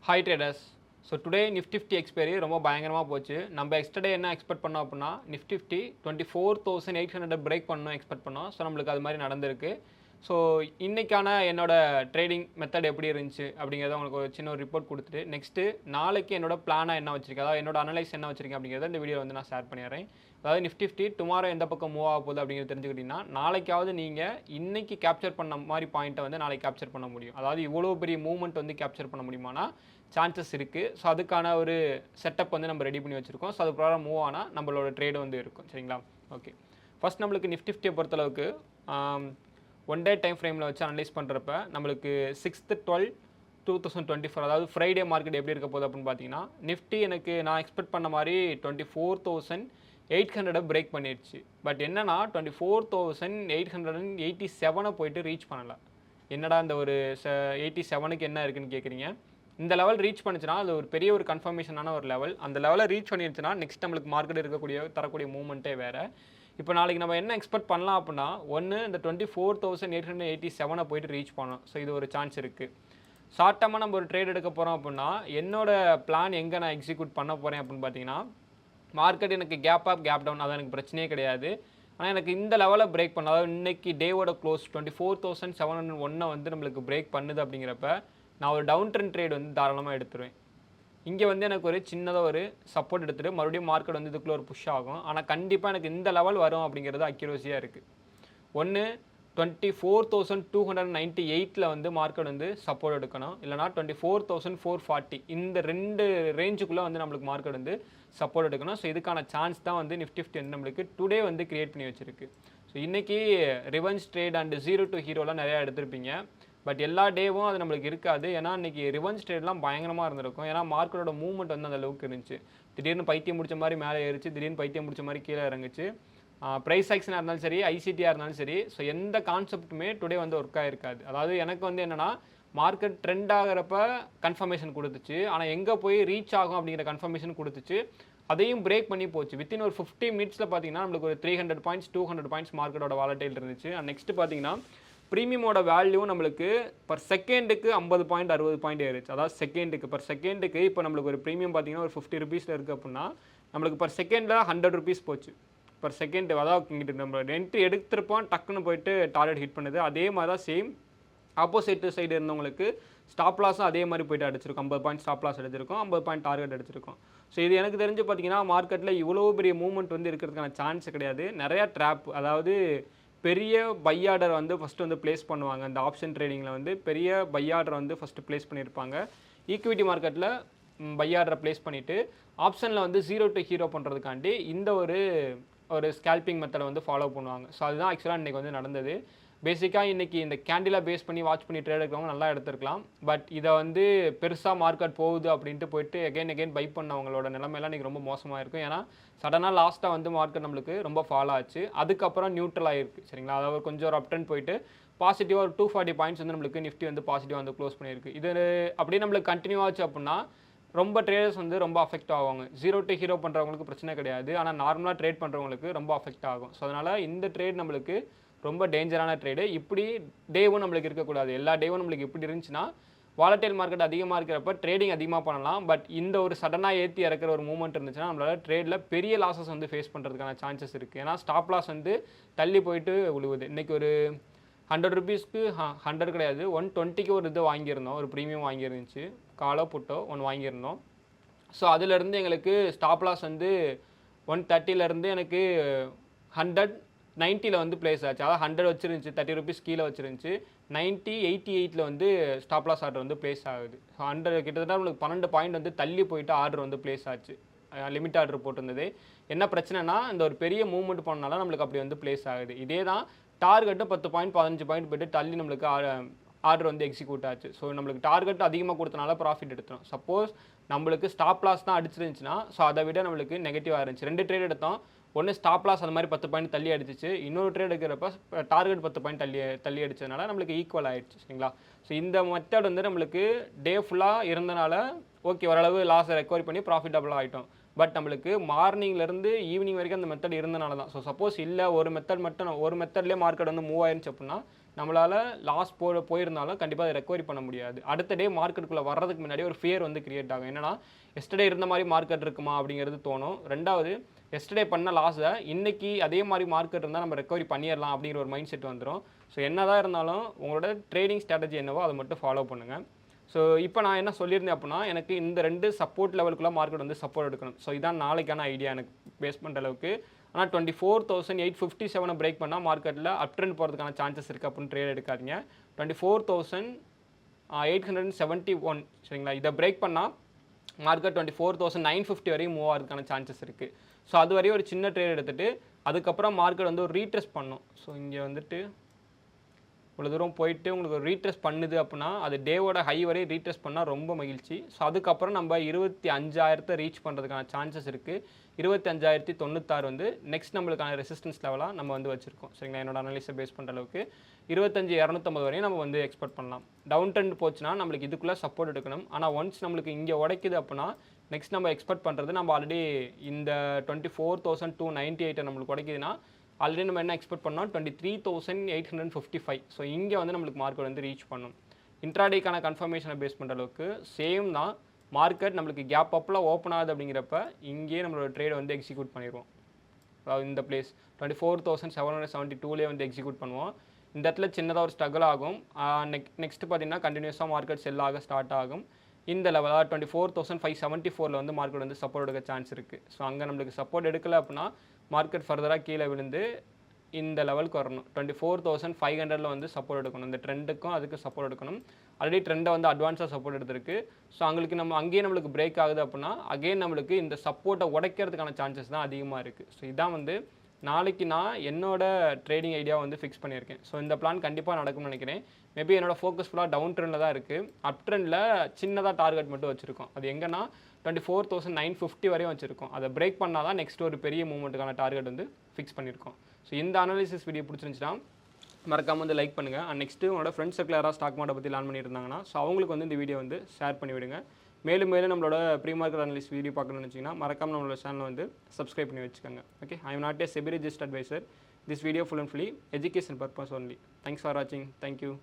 Hi traders. So today Nifty expiry ரொம்ப பயங்கரமாக போச்சு. நம்ம எக்ஸ்டர்டே என்ன எக்ஸ்பெக்ட் பண்ணோம் அப்படின்னா நிஃப்டி 24,800 பிரேக் பண்ணணும் எக்ஸ்பெக்ட் பண்ணோம். ஸோ நம்மளுக்கு அது மாதிரி நடந்திருக்கு. ஸோ இன்றைக்கான என்னோட ட்ரேடிங் மெத்தட் எப்படி இருந்துச்சு அப்படிங்கிறத உங்களுக்கு ஒரு சின்ன ஒரு ரிப்போர்ட் கொடுத்துட்டு நெக்ஸ்ட்டு நாளைக்கு என்னோட பிளானாக என்ன வச்சிருக்கேன், அதாவது என்னோட அனலைஸ் என்ன வச்சிருக்கேன் அப்படிங்கிறத இந்த வீடியோ வந்து நான் ஷேர் பண்ணிடுறேன். அதாவது நிஃப்டி டுமாரோ எந்த பக்கம் மூவ் ஆக போகுது அப்படிங்கிறது தெரிஞ்சுக்கிட்டிங்கன்னா நாளைக்காவது நீங்கள் இன்றைக்கி கேப்சர் பண்ண மாதிரி பாயிண்ட்டை வந்து நாளைக்கு கேப்சர் பண்ண முடியும். அதாவது இவ்வளோ பெரிய மூவ்மெண்ட் வந்து கேப்சர் பண்ண முடியுமானா சான்சஸ் இருக்குது. ஸோ அதுக்கான ஒரு செட்டப் வந்து நம்ம ரெடி பண்ணி வச்சுருக்கோம். ஸோ அது ப்ராப்ளம் மூவ் ஆனால் நம்மளோட ட்ரேடு வந்து இருக்கும். சரிங்களா? ஓகே, ஃபஸ்ட் நம்மளுக்கு நிஃப்டியை பொறுத்தளவுக்கு ஒன் டே டைம் ஃப்ரேமில் வச்சு அனலைஸ் பண்ணுறப்ப நம்மளுக்கு 6/12/2024 அதாவது ஃப்ரைடே மார்க்கெட் எப்படி இருக்க போகுது அப்படின்னு பார்த்தீங்கன்னா நிஃப்டி எனக்கு நான் எக்ஸ்பெக்ட் பண்ண மாதிரி 24,800 பிரேக் பண்ணிடுச்சு. பட் என்னன்னா 24,887 போயிட்டு ரீச் பண்ணலை. என்னடா இந்த ஒரு 87க்கு என்ன இருக்குன்னு கேட்குறீங்க. இந்த லெவல் ரீச் பண்ணிச்சுன்னா அது ஒரு பெரிய ஒரு கன்ஃபர்மேஷனான ஒரு லெவல். அந்த லெவலை ரீச் பண்ணிருச்சுன்னா நெக்ஸ்ட் நம்மளுக்கு மார்க்கெட் இருக்கக்கூடிய தரக்கூடிய மூவ்மெண்ட்டே வேறு. இப்போ நாளைக்கு நம்ம என்ன எக்ஸ்பெக்ட் பண்ணலாம் அப்படின்னா ஒன்று இந்த 24,887 போயிட்டு ரீச் பண்ணோம். ஸோ இது ஒரு சான்ஸ் இருக்குது. ஷார்ட் டர்மாக நம்ம ஒரு ட்ரேட் எடுக்க போகிறோம் அப்படின்னா என்னோட பிளான் எங்கே நான் எக்ஸிக்யூட் பண்ண போகிறேன் அப்படின்னு பார்த்தீங்கன்னா மார்க்கெட் எனக்கு கேப் அப் கேப் டவுன் அது எனக்கு பிரச்சனையே கிடையாது. ஆனால் எனக்கு இந்த லெவலை பிரேக் பண்ண, அதாவது இன்னைக்கு டேவோட க்ளோஸ் 24,701 வந்து நம்மளுக்கு பிரேக் பண்ணுது அப்படிங்கிறப்ப நான் ஒரு டவுன் ட்ரெண்ட் ட்ரேட் வந்து தாராளமாக எடுத்துருவேன். இங்கே வந்து எனக்கு ஒரு சின்னதாக ஒரு சப்போர்ட் எடுத்துகிட்டு மறுபடியும் மார்க்கெட் வந்து இதுக்குள்ளே ஒரு புஷ் ஆகும். ஆனால் கண்டிப்பாக எனக்கு இந்த லெவல் வரும் அப்படிங்கிறது அக்யூரஸியாக இருக்குது. ஒன்று 24,298 வந்து மார்க்கெட் வந்து சப்போர்ட் எடுக்கணும், இல்லைனா 24,440 இந்த ரெண்டு ரேஞ்சுக்குள்ளே வந்து நம்மளுக்கு மார்க்கெட் வந்து சப்போர்ட் எடுக்கணும். ஸோ இதுக்கான சான்ஸ் தான் வந்து நிஃப்டி வந்து நம்மளுக்கு டுடே வந்து கிரியேட் பண்ணி வச்சுருக்கு. ஸோ இன்றைக்கி ரிவெஞ்ச் ட்ரேட் அண்ட் 0 to ஹீரோலாம் நிறையா எடுத்திருப்பீங்க. பட் எல்லா டேவும் அது நம்மளுக்கு இருக்காது. ஏன்னா இன்றைக்கி ரிவெஞ்ச் ட்ரேட்லாம் பயங்கரமாக இருந்திருக்கும். ஏன்னா மார்க்கெட்டோட மூவ்மெண்ட் வந்து அந்த அளவுக்கு இருந்துச்சு. திடீர்னு பைத்தியம் முடிச்ச மாதிரி மேலே ஏறிச்சு, திடீர்னு பைத்தியம் முடிச்ச மாதிரி கீழே இறங்குச்சு. ப்ரைஸ் ஆக்ஷனாக இருந்தாலும் சரி, ஐசிடியாக இருந்தாலும் சரி, ஸோ எந்த கான்செப்ட்டுமே டுடே வந்து ஒர்க் ஆகிருக்காது. அதாவது எனக்கு வந்து என்னென்னா மார்க்கெட் ட்ரெண்ட் ஆகிறப்ப கன்ஃபர்மேஷன் கொடுத்துச்சு, ஆனால் எங்கே போய் ரீச் ஆகும் அப்படிங்கிற கன்ஃபர்மேஷன் கொடுத்துச்சு. அதையும் பிரேக் பண்ணி போச்சு. வித்தின் ஒரு 50 மினிட்ஸில் பார்த்தீங்கன்னா நம்மளுக்கு ஒரு 300 பாயிண்ட்ஸ் 200 பாயிண்ட்ஸ் மார்க்கெட்டோட வாலட்டைல் இருந்துச்சு. அண்ட் நெக்ஸ்ட் பார்த்தீங்கன்னா ப்ரீமியமோட வேல்யூ நம்மளுக்கு பர் செகண்டுக்கு 50 பாயிண்ட் 60 பாயிண்ட் ஏறிச்சு. அதாவது செகண்டுக்கு பர் செகண்டுக்கு இப்போ நம்மளுக்கு ஒரு ப்ரீமியம் பார்த்தீங்கன்னா ஒரு 50 ருபீஸில் இருக்குது அப்படின்னா நம்மளுக்கு பர் செகண்டில் 100 ருபீஸ் போச்சு பர் செகண்ட். அதாவது இங்கிட்டு நம்ம என்ட்ரி எடுத்திருப்போம், டக்குன்னு போயிட்டு டார்கெட் ஹிட் பண்ணுது. அதே மாதிரி தான் சேம் ஆப்போசிட் சைடு இருந்தவங்களுக்கு ஸ்டாப் லாஸும் அதே மாதிரி போய்ட்டு அடிச்சிருக்கும். 50 பாயிண்ட் ஸ்டாப் லாஸ் எடுத்திருக்கோம், 50 பாயிண்ட் டார்கெட் அடிச்சிருக்கோம். ஸோ இது எனக்கு தெரிஞ்சு பார்த்தீங்கன்னா மார்க்கெட்டில் இவ்வளோ பெரிய மூவ்மெண்ட் வந்து இருக்கிறதுக்கான சான்ஸ் கிடையாது. நிறையா ட்ராப், அதாவது பெரிய பை ஆர்டர் வந்து ஃபஸ்ட்டு வந்து ப்ளேஸ் பண்ணுவாங்க. இந்த ஆப்ஷன் ட்ரேடிங்கில் வந்து பெரிய பை ஆர்டர் வந்து ஃபஸ்ட்டு ப்ளேஸ் பண்ணியிருப்பாங்க. ஈக்விட்டி மார்க்கெட்டில் பை ஆர்டரை ப்ளேஸ் பண்ணிவிட்டு ஆப்ஷனில் வந்து 0 to ஹீரோ பண்ணுறதுக்காண்டி இந்த ஒரு ஸ்கேல்பிங் மெத்தடை வந்து ஃபாலோ பண்ணுவாங்க. ஸோ அதுதான் ஆக்சுவலாக இன்றைக்கி வந்து நடந்தது. பேசிக்காக இன்றைக்கி இந்த கேண்டிலாக பேஸ் பண்ணி வாட்ச் பண்ணி ட்ரேட் எடுக்கிறவங்க நல்லா எடுத்துருக்கலாம். பட் இதை வந்து பெருசாக மார்க்கெட் போகுது அப்படின்ட்டு போயிட்டு எகைன் பை பண்ணவங்களோட நிலைமையெல்லாம் இன்றைக்கி ரொம்ப மோசமாக இருக்கும். ஏன்னா சடனாக லாஸ்ட்டாக வந்து மார்க்கெட் நம்மளுக்கு ரொம்ப ஃபால் ஆச்சு. அதுக்கப்புறம் நியூட்ரல் ஆகிருக்கு. சரிங்களா? அதாவது கொஞ்சம் ஒரு அப் ட்ரெண்ட் போயிட்டு பாசிட்டிவாக ஒரு 240 பாயிண்ட்ஸ் வந்து நம்மளுக்கு நிஃப்டி வந்து பாசிட்டிவாக வந்து க்ளோஸ் பண்ணியிருக்கு. இது அப்படியே நம்மளுக்கு கண்டினியூ ஆச்சு அப்படின்னா ரொம்ப ட்ரேடர்ஸ் வந்து ரொம்ப அஃபெக்ட் ஆவாங்க. 0 to ஹீரோ பண்ணுறவங்களுக்கு பிரச்சனை கிடையாது, ஆனால் நார்மலாக ட்ரேட் பண்ணுறவங்களுக்கு ரொம்ப அஃபெக்ட் ஆகும். ஸோ அதனால் இந்த ட்ரேட் நம்மளுக்கு ரொம்ப டேஞ்சரான ட்ரேடு. இப்படி டேவும் நம்மளுக்கு இருக்கக்கூடாது. எல்லா டேவும் நம்மளுக்கு எப்படி இருந்துச்சுன்னா வாலட்டைல் மார்க்கெட் அதிகமாக இருக்கிறப்ப ட்ரேடிங் அதிகமாக பண்ணலாம். பட் இந்த ஒரு சடனாக ஏற்றி இறக்குற ஒரு மூவ்மெண்ட் இருந்துச்சுன்னா நம்மளால் ட்ரேடில் பெரிய லாஸஸ் வந்து ஃபேஸ் பண்ணுறதுக்கான சான்சஸ் இருக்குது. ஏன்னா ஸ்டாப் லாஸ் வந்து தள்ளி போயிட்டு விழுவுது. இன்றைக்கி ஒரு 100 ருபீஸ்க்கு 100 கிடையாது 120க்கு ஒரு இது வாங்கியிருந்தோம், ஒரு ப்ரீமியம் வாங்கியிருந்துச்சு, காலோ புட்டோ ஒன்று வாங்கியிருந்தோம். ஸோ அதிலேருந்து எங்களுக்கு ஸ்டாப் லாஸ் வந்து 130லேருந்து எனக்கு 190 வந்து பிளேஸ் ஆச்சு. அதாவது 100 வச்சிருந்துச்சு, 30 ருபீஸ் கீழே வச்சிருந்துச்சு. 88 வந்து ஸ்டாப் லாஸ் ஆர்டர் வந்து பிளேஸ் ஆகுது. 100 கிட்டத்தட்ட நம்மளுக்கு 12 பாயிண்ட் வந்து தள்ளி போயிட்டு ஆர்டர் வந்து பிளேஸ் ஆச்சு. லிமிட் ஆர்டர் போட்டிருந்தது. என்ன பிரச்சனைனா இந்த ஒரு பெரிய மூவ்மெண்ட் பண்ணனால நம்மளுக்கு அப்படி வந்து பிளேஸ் ஆகுது. இதே தான் டார்கெட்டு 10 பாயிண்ட் 15 பாயிண்ட் போய்ட்டு தள்ளி நம்மளுக்கு ஆர்டர் வந்து எக்ஸிக்யூட் ஆச்சு. ஸோ நம்மளுக்கு டார்கெட் அதிகமாக கொடுத்தனால ப்ராஃபிட் எடுத்தோம். சப்போஸ் நம்மளுக்கு ஸ்டாப் லாஸ் தான் அடிச்சிருந்துச்சுன்னா ஸோ அதை விட நம்மளுக்கு நெகட்டிவாக இருந்துச்சு. 2 ட்ரேட் எடுத்தோம். ஒன்று ஸ்டாப் லாஸ் அந்த மாதிரி 10 பாயிண்ட் தள்ளி அடிச்சிச்சு, இன்னொரு ட்ரேட் எடுக்கிறப்ப டார்கெட் 10 பாயிண்ட் தள்ளி அடிச்சதுனால நம்மளுக்கு ஈக்குவல் ஆகிடுச்சு. சரிங்களா? ஸோ இந்த மெத்தட் வந்து நம்மளுக்கு டே ஃபுல்லாக இருந்தனால ஓகே ஓரளவு லாஸை ரெக்கவரி பண்ணி ப்ராஃபிட்டபுளாக ஆகிட்டோம். பட் நம்மளுக்கு மார்னிங்லேருந்து ஈவினிங் வரைக்கும் அந்த மெத்தட் இருந்தனால தான். ஸோ சப்போஸ் இல்லை ஒரு மெத்தட்லேயே மார்க்கெட் வந்து மூவ் ஆயிருந்துச்சு அப்படின்னா நம்மளால் லாஸ் போயிருந்தாலும் கண்டிப்பாக அதை ரெக்கவரி பண்ண முடியாது. அடுத்த டே மார்க்கெட்டுக்குள்ளே வர்றதுக்கு முன்னாடி ஒரு ஃபியர் வந்து கிரியேட் ஆகும். என்னன்னா எஸ்டர்டே இருந்த மாதிரி மார்க்கெட் இருக்குமா அப்படிங்கிறது தோணும். ரெண்டாவது எஸ்டர்டே பண்ண லாஸை இன்னைக்கு அதே மாதிரி மார்க்கெட் இருந்தால் நம்ம ரெக்கவரி பண்ணிடலாம் அப்படிங்கிற ஒரு மைண்ட் செட் வந்துடும். ஸோ என்னதான் இருந்தாலும் உங்களோட ட்ரேடிங் ஸ்ட்ராட்டஜி என்னவோ அதை மட்டும் ஃபாலோ பண்ணுங்கள். ஸோ இப்போ நான் என்ன சொல்லியிருந்தேன் அப்படின்னா, எனக்கு இந்த 2 சப்போர்ட் லெவலுக்குள்ள மார்க்கெட் வந்து சப்போர்ட் எடுக்கணும். ஸோ இதான் நாளைக்கான ஐடியா எனக்கு பேஸ் பண்ணுற அளவுக்கு. ஆனால் 24,857 பிரேக் பண்ணால் மார்க்கெட்டில் அப் ட்ரெண்ட் போகிறதுக்கான சான்சஸ் இருக்குது அப்படின்னு ட்ரேட் எடுக்காதீங்க. 24,871 சரிங்களா, இதை பிரேக் பண்ணால் மார்க்கெட் 24,950 வரையும் மூவ் ஆகிறதுக்கான சான்சஸ் இருக்குது. ஸோ அது வரையும் ஒரு சின்ன ட்ரேட் எடுத்துகிட்டு அதுக்கப்புறம் மார்க்கெட் வந்து ஒரு ரீட்ரெஸ்ட் பண்ணும். ஸோ இங்கே வந்துட்டு இவ்வளோ தூரம் போயிட்டு உங்களுக்கு ஒரு ரீட்ரெஸ்ட் பண்ணுது அப்படின்னா அது டேவோட ஹை வரையும் ரீட்ரெஸ்ட் பண்ணால் ரொம்ப மகிழ்ச்சி. ஸோ அதுக்கப்புறம் நம்ம 25,000 ரீச் பண்ணுறதுக்கான சான்சஸ் இருக்குது. 25,096 வந்து நெக்ஸ்ட் நம்மளுக்கான ரெசிஸ்டன்ஸ் லெவலாக நம்ம வந்து வச்சுருக்கோம். சரிங்களா, என்னோட அனலிஸை பேஸ் பண்ணுற அளவுக்கு 25,250 வரையும் நம்ம வந்து எக்ஸ்பெக்ட் பண்ணலாம். டவுன் ட்ரெண்ட் போச்சுன்னா நம்மளுக்கு இதுக்குள்ளே சப்போர்ட் எடுக்கணும். ஆனால் ஒன்ஸ் நம்மளுக்கு இங்கே உடைக்குது அப்படின்னா நெக்ஸ்ட் நம்ம எக்ஸ்பெக்ட் பண்ணுறது நம்ம ஆல்ரெடி இந்த 24,298 நம்மளுக்கு உடைக்குதுன்னா ஆல்ரெடி நம்ம என்ன எக்ஸ்பெக்ட் பண்ணோம் 23,855. ஸோ இங்கே வந்து நம்மளுக்கு மார்க்கெட் வந்து ரீச் பண்ணும். இன்ட்ராடேக்கான கன்ஃபர்மேஷனை பேஸ் பண்ணுற அளவுக்கு சேம் தான். மார்க்கெட் நம்மளுக்கு கேப் அப்பில் ஓப்பன் ஆகுது அப்படிங்கிறப்ப இங்கேயே நம்மளோட ட்ரேடை வந்து எக்ஸிக்யூட் பண்ணிடுவோம். அதாவது இந்த பிளேஸ் 24,772லேயே வந்து எக்ஸிக்யூட் பண்ணுவோம். இந்த இடத்துல சின்னதாக ஒரு ஸ்ட்ரகிள் ஆகும். நெக்ஸ்ட்டு பார்த்தீங்கன்னா கண்டினியூஸாக மார்க்கெட் செல் ஆக ஸ்டார்ட் ஆகும். இந்த லெவலாக 24,574 வந்து மார்க்கெட் வந்து சப்போர்ட் எடுக்க சான்ஸ் இருக்குது. ஸோ அங்கே நம்மளுக்கு சப்போர்ட் எடுக்கலை அப்படின்னா மார்க்கெட் ஃபர்தராக கீழே விழுந்து இந்த லெவலுக்கு வரணும். 24,500 வந்து சப்போர்ட் எடுக்கணும். இந்த ட்ரெண்டுக்கும் அதுக்கு சப்போர்ட் எடுக்கணும். ஆல்ரெடி ட்ரெண்டை வந்து அட்வான்ஸாக சப்போர்ட் எடுத்திருக்கு. ஸோ அங்களுக்கு நம்ம அங்கேயே நம்மளுக்கு பிரேக் ஆகுது அப்படின்னா அகெயின் நம்மளுக்கு இந்த சப்போர்ட்டை உடைக்கிறதுக்கான சான்சஸ் தான் அதிகமாக இருக்குது. ஸோ இதான் வந்து நாளைக்கு நான் என்னோட ட்ரேடிங் ஐடியா வந்து ஃபிக்ஸ் பண்ணியிருக்கேன். ஸோ இந்த பிளான் கண்டிப்பாக நடக்கும்னு நினைக்கிறேன். மேபி என்னோட ஃபோக்கஸ் ஃபுல்லாக டவுன் ட்ரெண்டில் தான் இருக்குது. அப் ட்ரெண்டில் சின்னதாக டார்கெட் மட்டும் வச்சுருக்கோம். அது எங்கன்னா 24,950 வரையும் வச்சுருக்கோம். அதை பிரேக் பண்ணால் தான் நெக்ஸ்ட் ஒரு பெரிய மூவ்மெண்ட்டுக்கான டார்கெட் வந்து ஃபிக்ஸ் பண்ணியிருக்கோம். ஸோ இந்த அனாலிசிஸ் வீடியோ பிடிச்சிருந்துச்சுன்னா மறக்காமல் வந்து லைக் பண்ணுங்கள். அண்ட் நெக்ஸ்ட்டு உங்களோட ஃப்ரெண்ட்ஸ் சர்க்கிள் யாராவது ஸ்டாக் மார்க்கெட்டை பற்றி லேர்ன் பண்ணியிருந்தாங்கன்னா ஸோ அவங்களுக்கு வந்து இந்த வீடியோ வந்து ஷேர் பண்ணி விடுங்க. மேலும் நம்மளோட ப்ரீ மார்க்கெட் அனலிஸ்ட் வீடியோ பார்க்கணும்னு வச்சிங்கன்னா மறக்காமல் நம்மளோட சேனலை வந்து சப்ஸ்கிரைப் பண்ணி வச்சுக்கோங்க. Okay, I am not a SEBI registered advisor. This video full and fully education purpose only. Thanks for watching. Thank you.